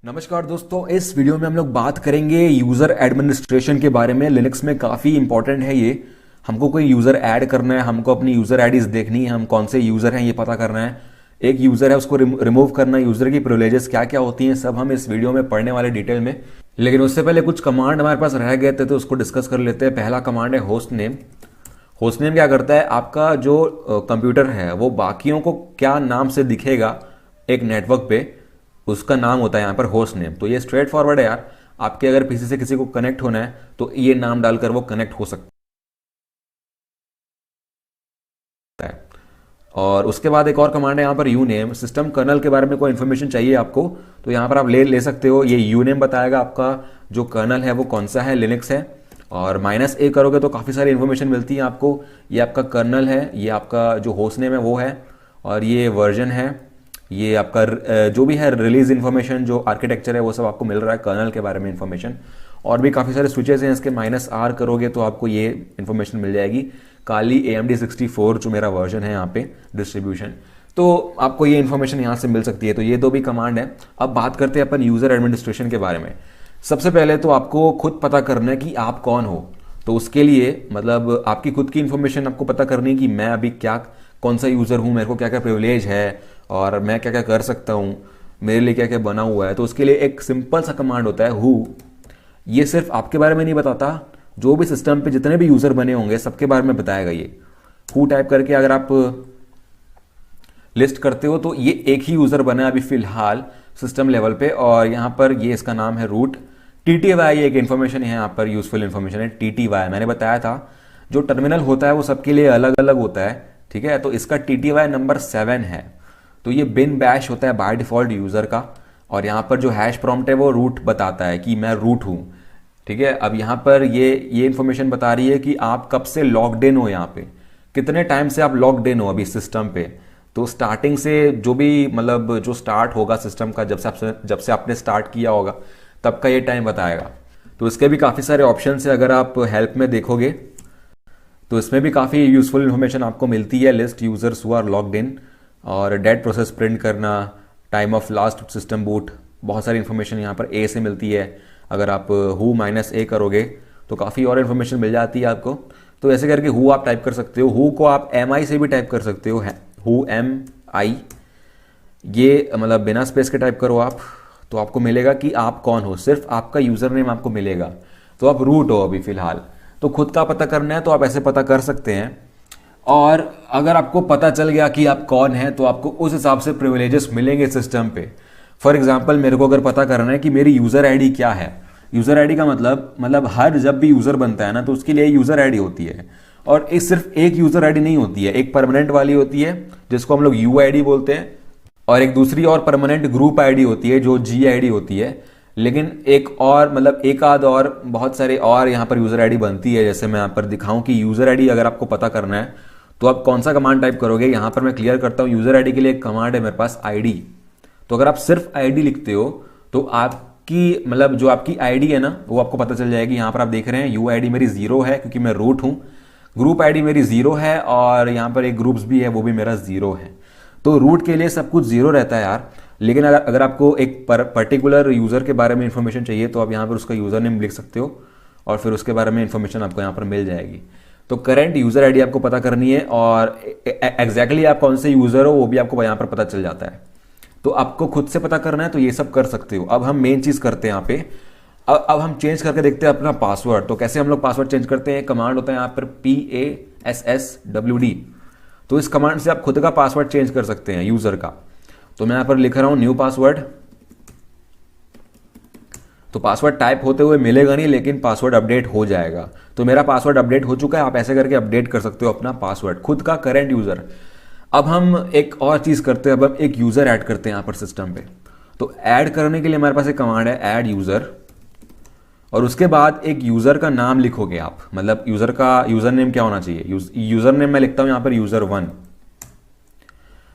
नमस्कार दोस्तों, इस वीडियो में हम लोग बात करेंगे यूज़र एडमिनिस्ट्रेशन के बारे में। लिनक्स में काफ़ी इंपॉर्टेंट है ये। हमको कोई यूज़र ऐड करना है, हमको अपनी यूज़र आईडीज देखनी है, हम कौन से यूज़र हैं ये पता करना है। एक यूज़र है उसको रिमूव करना है, यूज़र की प्रिविलेजेस क्या क्या होती हैं सब हम इस वीडियो में पढ़ने वाले डिटेल में। लेकिन उससे पहले कुछ कमांड हमारे पास रह गए थे तो उसको डिस्कस कर लेते हैं। पहला कमांड है होस्ट नेम। होस्ट नेम क्या करता है, आपका जो कंप्यूटर है वो बाकियों को क्या नाम से दिखेगा एक नेटवर्क पे, उसका नाम होता है यहाँ पर होस्ट नेम। तो ये स्ट्रेट फॉरवर्ड है यार। आपके अगर पीसी से किसी को कनेक्ट होना है तो ये नाम डालकर वो कनेक्ट हो सकता है। और उसके बाद एक और कमांड है यहाँ पर यू नेम। सिस्टम कर्नल के बारे में कोई इन्फॉर्मेशन चाहिए आपको तो यहाँ पर आप ले सकते हो। ये यू नेम बताएगा आपका जो कर्नल है वो कौन सा है, लिनक्स है। और -a करोगे तो काफ़ी सारी इन्फॉर्मेशन मिलती है आपको। ये आपका कर्नल है, ये आपका जो होस्ट नेम है वो है, और ये वर्जन है, ये आपका जो भी है रिलीज इन्फॉर्मेशन, जो आर्किटेक्चर है वो सब आपको मिल रहा है कर्नल के बारे में इन्फॉर्मेशन। और भी काफ़ी सारे स्विचेस हैं इसके। -r करोगे तो आपको ये इन्फॉर्मेशन मिल जाएगी। काली AMD 64 जो मेरा वर्जन है यहाँ पे डिस्ट्रीब्यूशन, तो आपको ये इन्फॉर्मेशन यहाँ से मिल सकती है। तो ये दो भी कमांड है। अब बात करते हैं अपन यूज़र एडमिनिस्ट्रेशन के बारे में। सबसे पहले तो आपको खुद पता करना है कि आप कौन हो। तो उसके लिए मतलब आपकी खुद की इन्फॉर्मेशन आपको पता करनी है कि मैं अभी क्या, कौन सा यूज़र हूँ, मेरे को क्या क्या प्रिविलेज है और मैं क्या क्या कर सकता हूँ, मेरे लिए क्या क्या बना हुआ है। तो उसके लिए एक सिंपल सा कमांड होता है हु। ये सिर्फ आपके बारे में नहीं बताता, जो भी सिस्टम पे जितने भी यूज़र बने होंगे सबके बारे में बताएगा ये। हु टाइप करके अगर आप लिस्ट करते हो तो ये एक ही यूज़र बना है अभी फ़िलहाल सिस्टम लेवल पे, और यहाँ पर ये इसका नाम है रूट। TTY एक इन्फॉर्मेशन है यहाँ पर, यूज़फुल इन्फॉर्मेशन है TTY। मैंने बताया था जो टर्मिनल होता है वो सबके लिए अलग अलग होता है, ठीक है। तो इसका TTY नंबर 7 है। तो ये बिन बैश होता है बाय डिफ़ॉल्ट यूज़र का। और यहाँ पर जो हैश प्रॉम्प्ट है वो रूट बताता है कि मैं रूट हूँ, ठीक है। अब यहाँ पर ये इन्फॉर्मेशन बता रही है कि आप कब से लॉग्ड इन हो, यहाँ पे कितने टाइम से आप लॉग्ड इन हो अभी सिस्टम पे। तो स्टार्टिंग से जो भी मतलब जो स्टार्ट होगा सिस्टम का, जब से आपने स्टार्ट किया होगा तब का ये टाइम बताएगा। तो इसके भी काफ़ी सारे ऑप्शन है। अगर आप हेल्प में देखोगे तो इसमें भी काफ़ी यूज़फुल इन्फॉर्मेशन आपको मिलती है। List users who are logged in, और डेट प्रोसेस प्रिंट करना, time of last system boot, बहुत सारी इन्फॉर्मेशन यहाँ पर A से मिलती है। अगर आप हु -a करोगे तो काफ़ी और इन्फॉर्मेशन मिल जाती है आपको। तो ऐसे करके हु आप टाइप कर सकते हो। हु को आप MI से भी टाइप कर सकते हो, हु MI। ये मतलब बिना स्पेस के टाइप करो आप तो आपको मिलेगा कि आप कौन हो, सिर्फ आपका यूज़र नेम आपको मिलेगा। तो आप रूट हो अभी फ़िलहाल। तो खुद का पता करना है तो आप ऐसे पता कर सकते हैं। और अगर आपको पता चल गया कि आप कौन हैं तो आपको उस हिसाब से प्रिविलेजेस मिलेंगे सिस्टम पे। फॉर एग्जांपल मेरे को अगर पता करना है कि मेरी यूज़र आईडी क्या है, यूज़र आईडी का मतलब हर जब भी यूज़र बनता है ना तो उसके लिए यूज़र आईडी होती है। और एक सिर्फ एक यूज़र आईडी नहीं होती है, एक परमानेंट वाली होती है जिसको हम लोग UID बोलते हैं, और एक दूसरी और परमानेंट ग्रुप आईडी होती है जो GID होती है। लेकिन एक और मतलब एक आध और बहुत सारे और यहाँ पर यूज़र आईडी बनती है। जैसे मैं यहाँ पर दिखाऊं कि यूज़र आईडी अगर आपको पता करना है तो आप कौन सा कमांड टाइप करोगे। यहाँ पर मैं क्लियर करता हूँ, यूज़र आईडी के लिए एक कमांड है मेरे पास ID। तो अगर आप सिर्फ ID लिखते हो तो आपकी मतलब जो आपकी ID है ना वो आपको पता चल जाएगी। यहाँ पर आप देख रहे हैं UID मेरी 0 है क्योंकि मैं रूट हूँ, ग्रुप ID मेरी 0 है, और यहाँ पर एक ग्रुप्स भी है वो भी मेरा 0 है। तो रूट के लिए सब कुछ 0 रहता है यार। लेकिन अगर आपको एक पर्टिकुलर यूज़र के बारे में इंफॉर्मेशन चाहिए तो आप यहाँ पर उसका यूज़र नेम लिख सकते हो और फिर उसके बारे में इंफॉर्मेशन आपको यहाँ पर मिल जाएगी। तो करंट यूज़र आईडी आपको पता करनी है, और एग्जैक्टली आप कौन से यूज़र हो वो भी आपको यहाँ पर पता चल जाता है। तो आपको खुद से पता करना है तो ये सब कर सकते हो। अब हम मेन चीज़ करते हैं यहाँ पे। अब हम चेंज करके देखते हैं अपना पासवर्ड। तो कैसे हम लोग पासवर्ड चेंज करते हैं, कमांड होता है यहाँ पर PASSWD। तो इस कमांड से आप खुद का पासवर्ड चेंज कर सकते हैं यूज़र का। तो मैं यहाँ पर लिख रहा हूँ न्यू पासवर्ड। तो पासवर्ड टाइप होते हुए मिलेगा नहीं, लेकिन पासवर्ड अपडेट हो जाएगा। तो मेरा पासवर्ड अपडेट हो चुका है। आप ऐसे करके अपडेट कर सकते हो अपना पासवर्ड, खुद का करंट यूज़र। अब हम एक और चीज़ करते हैं, अब हम एक यूज़र ऐड करते हैं यहाँ पर सिस्टम पे। तो ऐड करने के लिए हमारे पास एक कमांड है ऐड यूज़र, और उसके बाद एक यूज़र का नाम लिखोगे आप। मतलब यूज़र का यूज़र नेम क्या होना चाहिए, यूज़र नेम मैं लिखता हूँ यहाँ पर user1।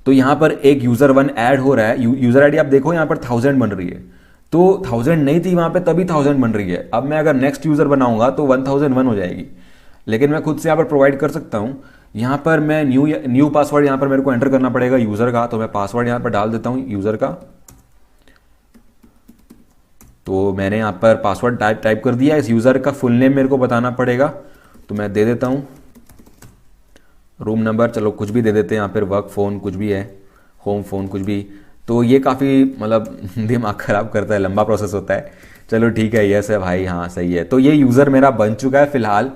तो यहाँ पर एक user1 ऐड हो रहा है। यूज़र आईडी आप देखो यहाँ पर 1000 बन रही है, तो 1000 नहीं थी वहाँ पे तभी 1000 बन रही है। अब मैं अगर नेक्स्ट यूज़र बनाऊंगा तो 1001 हो जाएगी। लेकिन मैं खुद से यहाँ पर प्रोवाइड कर सकता हूँ। यहाँ पर मैं न्यू पासवर्ड यहाँ पर मेरे को एंटर करना पड़ेगा यूज़र का। तो मैं पासवर्ड यहाँ पर डाल देता हूँ यूज़र का। तो मैंने यहाँ पर पासवर्ड टाइप कर दिया। इस यूज़र का फुल नेम मेरे को बताना पड़ेगा, तो मैं दे देता हूँ रूम नंबर, चलो कुछ भी दे देते हैं यहाँ पर, वर्क फ़ोन कुछ भी है, होम फ़ोन कुछ भी। तो ये काफ़ी मतलब दिमाग ख़राब करता है, लंबा प्रोसेस होता है। चलो ठीक है, यस है भाई, हाँ सही है। तो ये यूज़र मेरा बन चुका है फ़िलहाल।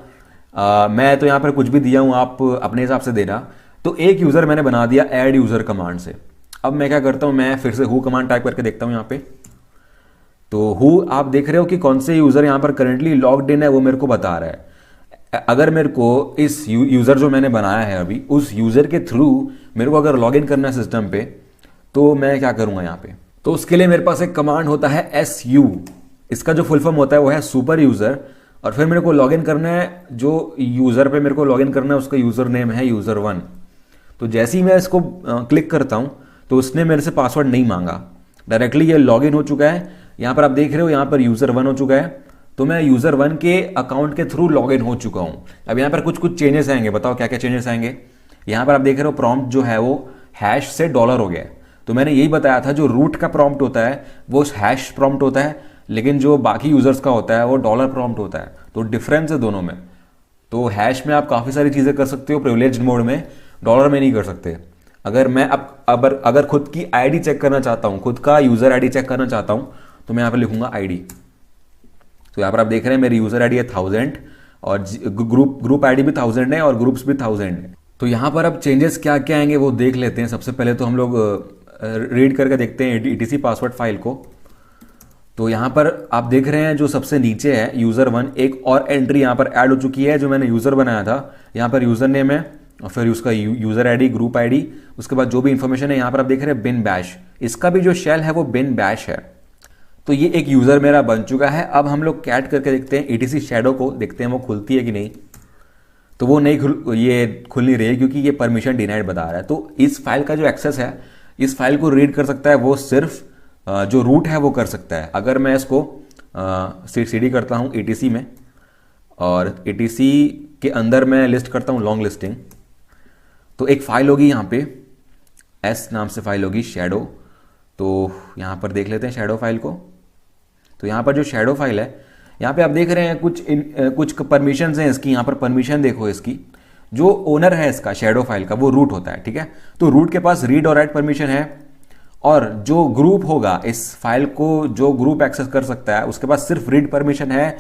मैं तो यहाँ पर कुछ भी दिया हूँ, आप अपने हिसाब से देना। तो एक यूज़र मैंने बना दिया ऐड यूज़र कमांड से। अब मैं क्या करता हूँ, मैं फिर से हु कमांड टाइप करके देखता हूँ यहाँ पे। तो हु आप देख रहे हो कि कौन से यूज़र यहाँ पर करंटली लॉग्ड इन है वो मेरे को बता रहा है। अगर मेरे को इस यूज़र जो मैंने बनाया है अभी, उस यूज़र के थ्रू मेरे को अगर लॉग इन करना है सिस्टम पे, तो मैं क्या करूँगा यहाँ पे। तो उसके लिए मेरे पास एक कमांड होता है SU, इसका जो फुल फॉर्म होता है वो है सुपर यूज़र। और फिर मेरे को लॉग इन करना है, जो यूज़र पे मेरे को लॉग इन करना है उसका यूज़र नेम है user1। तो जैसे ही मैं इसको क्लिक करता हूँ तो उसने मेरे से पासवर्ड नहीं मांगा, डायरेक्टली ये लॉगिन हो चुका है। यहाँ पर आप देख रहे हो, यहाँ पर user1 हो चुका है। तो मैं user1 के अकाउंट के थ्रू लॉगिन हो चुका हूँ। अब यहाँ पर कुछ चेंजेस आएंगे, बताओ क्या क्या चेंजेस आएंगे। यहाँ पर आप देख रहे हो प्रॉम्प्ट जो है वो हैश से डॉलर हो गया है। तो मैंने यही बताया था, जो रूट का प्रॉम्प्ट होता है वो हैश प्रॉम्प्ट होता है, लेकिन जो बाकी यूजर्स का होता है वो डॉलर प्रॉम्प्ट होता है। तो डिफरेंस है दोनों में। तो हैश में आप काफ़ी सारी चीज़ें कर सकते हो प्रिविलेज्ड मोड में, डॉलर में नहीं कर सकते। अगर मैं अगर खुद की आईडी चेक करना चाहता हूँ, खुद का यूज़र आईडी चेक करना चाहता हूँ, तो मैं यहाँ पर लिखूंगा आईडी। तो यहाँ पर आप देख रहे हैं मेरी यूज़र आईडी है 1000 और ग्रुप आईडी भी 1000 है और ग्रुप्स भी 1000 है। तो यहाँ पर अब चेंजेस क्या क्या आएंगे वो देख लेते हैं। सबसे पहले तो हम लोग रीड करके देखते हैं etc पासवर्ड फाइल को। तो यहाँ पर आप देख रहे हैं जो सबसे नीचे है user1, एक और एंट्री यहाँ पर ऐड हो चुकी है जो मैंने यूज़र बनाया था। यहाँ पर यूज़र नेम है और फिर उसका यूज़र आईडी, ग्रुप आईडी, उसके बाद जो भी इंफॉर्मेशन है। यहाँ पर आप देख रहे हैं बिन बैश, इसका भी जो शेल है वो बिन बैश है। तो ये एक यूज़र मेरा बन चुका है। अब हम लोग कैट करके देखते हैं etc शैडो को, देखते हैं वो खुलती है कि नहीं। तो वो नहीं खुल नहीं रही है क्योंकि ये परमिशन डिनाइड बता रहा है। तो इस फाइल का जो एक्सेस है, इस फाइल को रीड कर सकता है वो सिर्फ जो रूट है वो कर सकता है। अगर मैं इसको cd करता हूँ etc में और etc के अंदर मैं लिस्ट करता हूँ लॉन्ग लिस्टिंग, तो एक फाइल होगी यहाँ पे s नाम से फाइल होगी शैडो। तो यहाँ पर देख लेते हैं शैडो फाइल को। तो यहाँ पर जो शैडो फाइल है, यहाँ पे आप देख रहे हैं कुछ परमिशंस हैं इसकी। यहाँ पर परमिशन देखो इसकी, जो ओनर है इसका शैडो फाइल का वो रूट होता है, ठीक है। तो रूट के पास रीड और राइट परमिशन है, और जो ग्रुप होगा इस फाइल को, जो ग्रुप एक्सेस कर सकता है उसके पास सिर्फ रीड परमिशन है,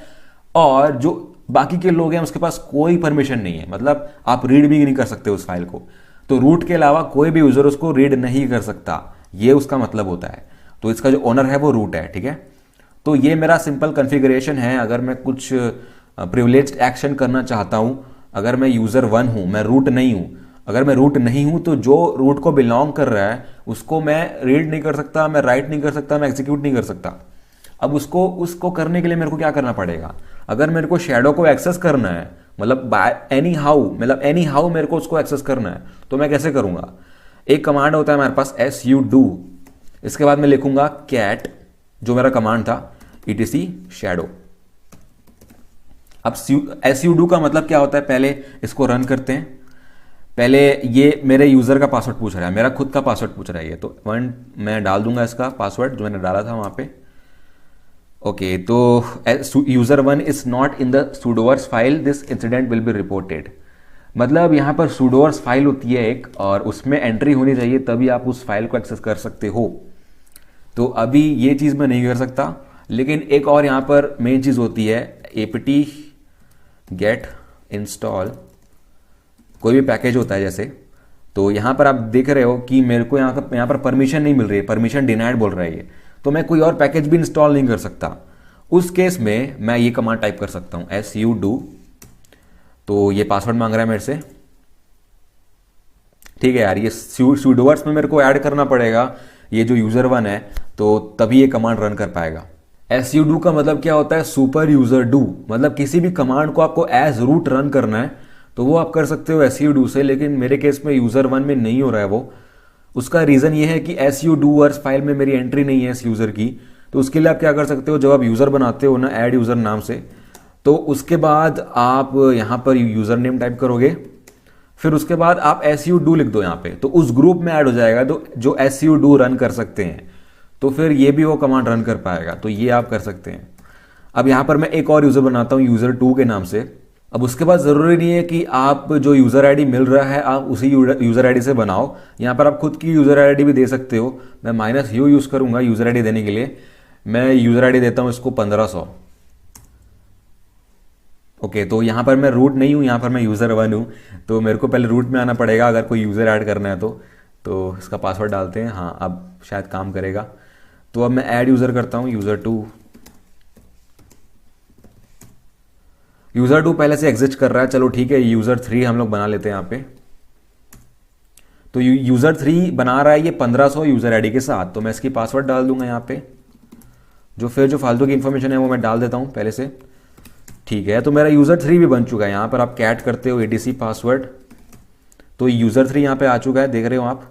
और जो बाकी के लोग हैं उसके पास कोई परमिशन नहीं है। मतलब आप रीड भी नहीं कर सकते उस फाइल को। तो रूट के अलावा कोई भी यूजर उसको रीड नहीं कर सकता, ये उसका मतलब होता है। तो इसका जो ओनर है वो रूट है, ठीक है। तो ये मेरा सिंपल कॉन्फ़िगरेशन है। अगर मैं कुछ प्रिविलेज्ड एक्शन करना चाहता हूं, अगर मैं user1 हूं, मैं रूट नहीं हूं, अगर मैं रूट नहीं हूं तो जो रूट को बिलोंग कर रहा है उसको मैं रीड नहीं कर सकता, मैं राइट नहीं कर सकता, मैं एग्जीक्यूट नहीं कर सकता। अब उसको करने के लिए मेरे को क्या करना पड़ेगा। अगर मेरे को शैडो को एक्सेस करना है, मतलब बाय एनी हाउ मेरे को उसको एक्सेस करना है, तो मैं कैसे करूंगा। एक कमांड होता है हमारे पास sudo, इसके बाद मैं लिखूंगा cat, जो मेरा कमांड था, etc shadow। अब sudo का मतलब क्या होता है, पहले इसको रन करते हैं। पहले ये मेरे यूजर का पासवर्ड पूछ रहा है, मेरा खुद का पासवर्ड पूछ रहा है ये, तो मैं डाल दूंगा इसका पासवर्ड जो मैंने डाला था वहां पे। ओके, तो user1 is not in the sudoers file, this incident will be reported. मतलब यहाँ पर sudoers फाइल होती है एक, और उसमें एंट्री होनी चाहिए तभी आप उस फाइल को एक्सेस कर सकते हो। तो अभी ये चीज़ मैं नहीं कर सकता, लेकिन एक और यहाँ पर मेन चीज़ होती है apt get install, कोई भी पैकेज होता है जैसे। तो यहाँ पर आप देख रहे हो कि मेरे को यहाँ पर परमिशन नहीं मिल रही है, परमिशन डिनाइड बोल रहा है ये, तो मैं कोई और पैकेज भी इंस्टॉल नहीं कर सकता। उस केस में मैं ये कमांड टाइप कर सकता हूँ sudo। तो ये पासवर्ड मांग रहा है मेरे से, ठीक है यार, ये sudoers में मेरे को ऐड करना पड़ेगा ये जो user1 है, तो तभी ये कमांड रन कर पाएगा। sudo का मतलब क्या होता है, सुपर यूजर डू। मतलब किसी भी कमांड को आपको एज रूट रन करना है तो वो आप कर सकते हो sudo से, लेकिन मेरे केस में user1 में नहीं हो रहा है वो। उसका रीज़न ये है कि sudoers फाइल में मेरी एंट्री नहीं है इस यूज़र की। तो उसके लिए आप क्या कर सकते हो, जब आप यूज़र बनाते हो ना ऐड यूज़र नाम से, तो उसके बाद आप यहाँ पर यूज़र नेम टाइप करोगे, फिर उसके बाद आप sudo लिख दो यहाँ पे, तो उस ग्रुप में ऐड हो जाएगा तो जो sudo रन कर सकते हैं। तो फिर ये भी वो कमांड रन कर पाएगा। तो ये आप कर सकते हैं। अब यहाँ पर मैं एक और यूज़र बनाता हूँ user2 के नाम से। अब उसके बाद ज़रूरी नहीं है कि आप जो यूज़र आईडी मिल रहा है आप उसी यूज़र आईडी से बनाओ, यहाँ पर आप खुद की यूज़र आईडी भी दे सकते हो। मैं -u यूज़ करूँगा यूज़र आईडी देने के लिए। मैं यूज़र आईडी देता हूँ इसको 1500। ओके, तो यहाँ पर मैं रूट नहीं हूँ, यहाँ पर मैं user1 हूँ, तो मेरे को पहले रूट में आना पड़ेगा अगर कोई यूज़र ऐड करना है तो इसका पासवर्ड डालते हैं। हाँ, अब शायद काम करेगा। तो अब मैं ऐड यूज़र करता हूँ user2। user2 पहले से एग्जिस्ट कर रहा है, चलो ठीक है, user3 हम लोग बना लेते हैं यहाँ पे। तो user3 बना रहा है ये 1500 यूज़र आईडी के साथ, तो मैं इसकी पासवर्ड डाल दूंगा यहाँ पे। जो फालतू की इन्फॉर्मेशन है वो मैं डाल देता हूँ पहले से। ठीक है, तो मेरा user3 भी बन चुका है। यहाँ पर आप कैट करते हो etc पासवर्ड, तो user3 यहाँ पे आ चुका है, देख रहे हो आप।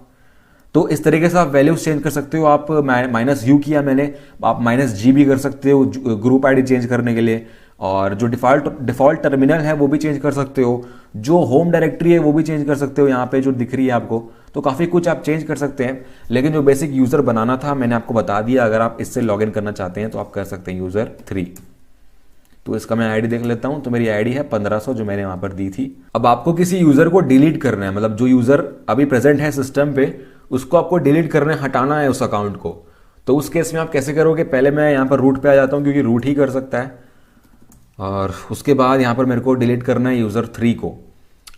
तो इस तरीके से आप वैल्यूज चेंज कर सकते हो। आप -u किया मैंने, आप -g भी कर सकते हो ग्रुप आईडी चेंज करने के लिए। और जो डिफ़ॉल्ट टर्मिनल है वो भी चेंज कर सकते हो। जो होम डायरेक्टरी है वो भी चेंज कर सकते हो, यहाँ पे जो दिख रही है आपको। तो काफ़ी कुछ आप चेंज कर सकते हैं, लेकिन जो बेसिक यूज़र बनाना था मैंने आपको बता दिया। अगर आप इससे लॉगिन करना चाहते हैं तो आप कर सकते हैं user3। तो इसका मैं आईडी देख लेता हूं। तो मेरी आईडी है 1500 जो मैंने वहां पर दी थी। अब आपको किसी यूज़र को डिलीट करना है, मतलब जो यूज़र अभी प्रेजेंट है सिस्टम पे उसको आपको डिलीट करना है, हटाना है उस अकाउंट को। तो उस केस में आप कैसे करोगे? पहले मैं यहाँ पर रूट पे आ जाता हूँ क्योंकि रूट ही कर सकता है। और उसके बाद यहाँ पर मेरे को डिलीट करना है user3 को।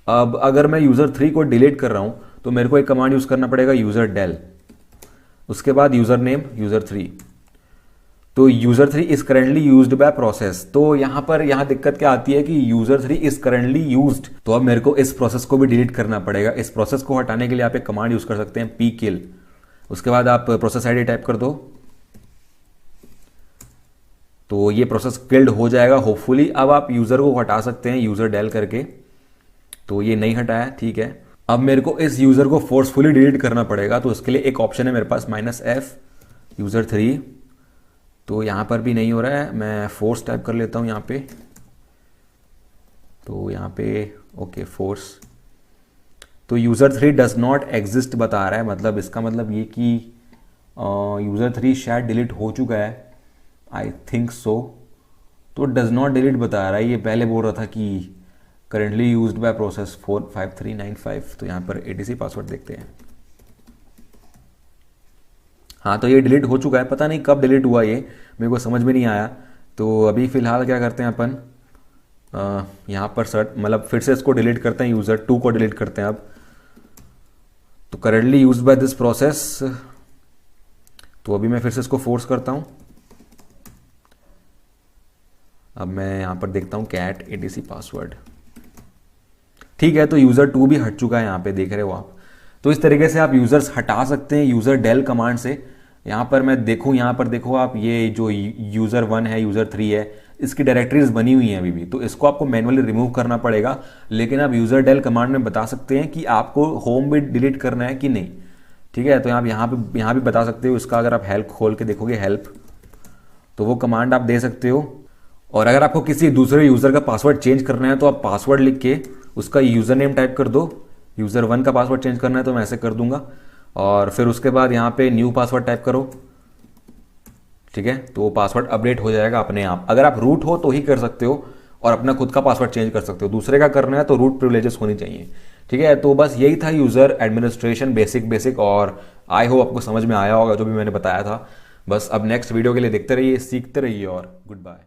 अब अगर मैं user3 को डिलीट कर रहा हूँ तो मेरे को एक कमांड यूज़ करना पड़ेगा userdel, उसके बाद यूज़र नेम user3। तो user3 is currently used by process. तो यहाँ दिक्कत क्या आती है कि user3 इज करेंटली यूज्ड, तो अब मेरे को इस प्रोसेस को भी डिलीट करना पड़ेगा। इस प्रोसेस को हटाने के लिए आप एक कमांड यूज कर सकते हैं pkill। उसके बाद आप प्रोसेस आईडी टाइप कर दो, तो ये प्रोसेस किल्ड हो जाएगा होपफुली। अब आप यूजर को हटा सकते हैं userdel करके। तो ये नहीं हटाया, ठीक है। अब मेरे को इस यूजर को फोर्सफुली डिलीट करना पड़ेगा, तो उसके लिए एक ऑप्शन है मेरे पास -f user3। तो यहाँ पर भी नहीं हो रहा है, मैं फोर्स टाइप कर लेता हूँ यहाँ पे। तो यहाँ पे ओके फोर्स, तो user3 डज नॉट एग्जिस्ट बता रहा है। मतलब इसका मतलब ये कि user3 शायद डिलीट हो चुका है, आई थिंक सो। तो डज नॉट डिलीट बता रहा है। ये पहले बोल रहा था कि करेंटली यूज्ड बाय प्रोसेस 45395। तो यहाँ पर etc पासवर्ड देखते हैं। हाँ, तो ये डिलीट हो चुका है, पता नहीं कब डिलीट हुआ, ये मेरे को समझ में नहीं आया। तो अभी फ़िलहाल क्या करते हैं अपन, यहाँ पर मतलब फिर से इसको डिलीट करते हैं, user2 को डिलीट करते हैं अब। तो currently used by this process, तो अभी मैं फिर से इसको फोर्स करता हूँ। अब मैं यहाँ पर देखता हूँ कैट etc पासवर्ड, ठीक है। तो user2 भी हट चुका है, यहाँ पे देख रहे हो आप। तो इस तरीके से आप यूज़र्स हटा सकते हैं userdel कमांड से। यहाँ पर मैं देखूँ, यहाँ पर देखो आप, ये जो user1 है user3 है, इसकी डायरेक्टरीज बनी हुई हैं अभी भी। तो इसको आपको मैनुअली रिमूव करना पड़ेगा, लेकिन आप userdel कमांड में बता सकते हैं कि आपको होम भी डिलीट करना है कि नहीं, ठीक है। तो आप यहाँ भी बता सकते हो इसका। अगर आप हेल्प खोल के देखोगे, हेल्प, तो वो कमांड आप दे सकते हो। और अगर आपको किसी दूसरे यूज़र का पासवर्ड चेंज करना है तो आप पासवर्ड लिख के उसका यूज़र नेम टाइप कर दो। user1 का पासवर्ड चेंज करना है तो मैं ऐसे कर दूंगा, और फिर उसके बाद यहाँ पे न्यू पासवर्ड टाइप करो, ठीक है। तो पासवर्ड अपडेट हो जाएगा अपने आप। अगर आप रूट हो तो ही कर सकते हो, और अपना खुद का पासवर्ड चेंज कर सकते हो। दूसरे का करना है तो रूट प्रिविलेजेस होनी चाहिए, ठीक है। तो बस यही था यूज़र एडमिनिस्ट्रेशन बेसिक, और आई होप आपको समझ में आया होगा जो भी मैंने बताया था। बस अब नेक्स्ट वीडियो के लिए देखते रहिए, सीखते रहिए, और गुड बाय।